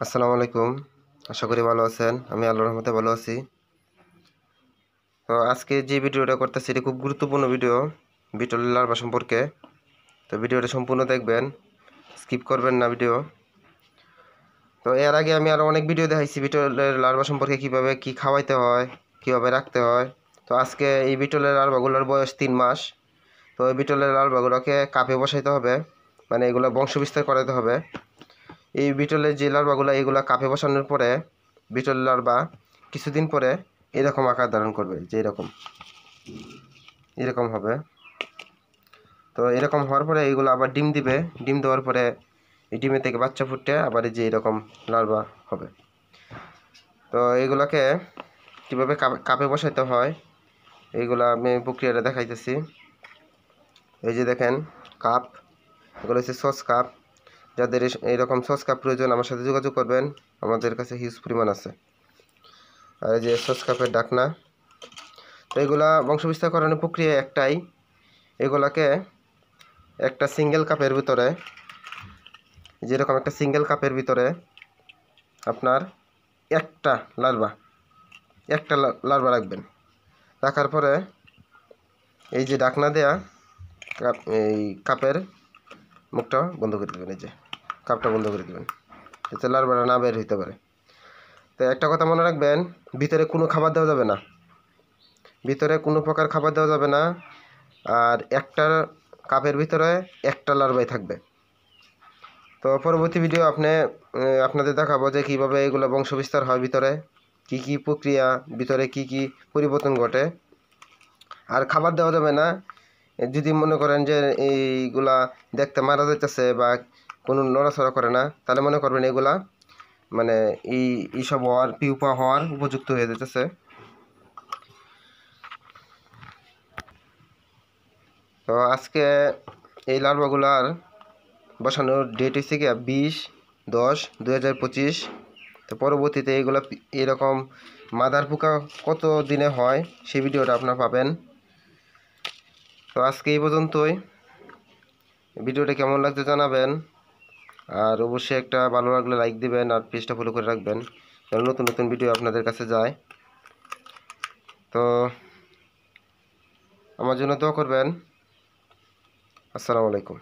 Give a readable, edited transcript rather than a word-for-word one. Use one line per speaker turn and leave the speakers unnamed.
আসসালামু আলাইকুম। আশা করি ভালো আছেন। আমি আল্লাহর রহমতে ভালো আছি। তো আজকে যে ভিডিওটা করতেছি এটা খুব গুরুত্বপূর্ণ ভিডিও বিটলের লার্ভা সম্পর্কে। তো ভিডিওটা সম্পূর্ণ দেখবেন, স্কিপ করবেন না ভিডিও। তো এর আগে আমি আরও অনেক ভিডিও দেখাইছি বিটলের লার্ভা সম্পর্কে, কিভাবে কি খাওয়াইতে হয়, কিভাবে রাখতে হয়। তো আজকে এই বিটলের লার্ভাগুলোর বয়স 3 মাস। তো এই বিটলের লার্ভাগুলোকে কাপে বসাইতে হবে, মানে এগুলো বংশবিস্তার করাতে হবে। এই বিটলের যে লার্ভাগুলো এগুলো কাপে বসানোর পরে বিটল লার্ভা কিছুদিন পরে এরকম আকার ধারণ করবে, যে এরকম হবে। তো এরকম হওয়ার পরে এইগুলো আবার ডিম দিবে। ডিম দেওয়ার পরে এই ডিমের থেকে বাচ্চা ফুটে আবার এই যে এরকম লার্ভা হবে। তো এইগুলাকে কীভাবে কাপে বসাইতে হয় এইগুলো আমি প্রক্রিয়াটা দেখাইতেছি। এই যে দেখেন কাপ, এগুলো হচ্ছে সস কাপ। যাদের এইরকম সস কাপ প্রয়োজন আমার সাথে যোগাযোগ করবেন, আমাদের কাছে হিউজ পরিমাণ আছে। আর এই যে সস কাপের ঢাকনা। তো এগুলা বংশবিস্তার করানোর প্রক্রিয়া একটাই। এগুলাকে একটা সিঙ্গেল কাপের ভিতরে, যেরকম একটা সিঙ্গেল কাপের ভিতরে আপনার একটা লার্ভা রাখবেন। রাখার পরে এই যে ঢাকনা দেয়া এই কাপের মুখটা বন্ধ করে দেবেন, এই যে কাপটা বন্ধ করে দেবেন যাতে লার্ভাটা না বের হইতে পারে। তো একটা কথা মনে রাখবেন, ভিতরে কোনো খাবার দেওয়া যাবে না, ভিতরে কোনো প্রকার খাবার দেওয়া যাবে না। আর একটা কাপের ভিতরে একটা লার্ভাই থাকবে। তো পরবর্তী ভিডিও আপনাদের দেখাবো যে কীভাবে এগুলো বংশবিস্তার হয়, ভিতরে কি কি প্রক্রিয়া, ভিতরে কি কি পরিবর্তন ঘটে। আর খাবার দেওয়া যাবে না। যদি মনে করেন যে এইগুলা দেখতে মারা যাইতেছে বা কোনো নড়াচড়া করে না, তাহলে মনে করবেন এগুলা মানে এইসব হওয়ার পিউপা হওয়ার উপযুক্ত হয়ে যেতেছে। তো আজকে এই লার্ভাগুলার বসানোর ডেট হচ্ছে কি 20/10/2025। তো পরবর্তীতে এইগুলো এরকম মাদার পোকা কত দিনে হয় সেই ভিডিওটা আপনারা পাবেন। তো আজকে এই পর্যন্তই। ভিডিওটা কেমন লাগছে জানাবেন, আর অবশ্যই একটা ভালো লাগলে লাইক দিবেন আর পেজটা ফলো করে রাখবেন যেন নতুন নতুন ভিডিও আপনাদের কাছে যায়। তো আমার জন্য দোয়া করবেন। আসসালামু আলাইকুম।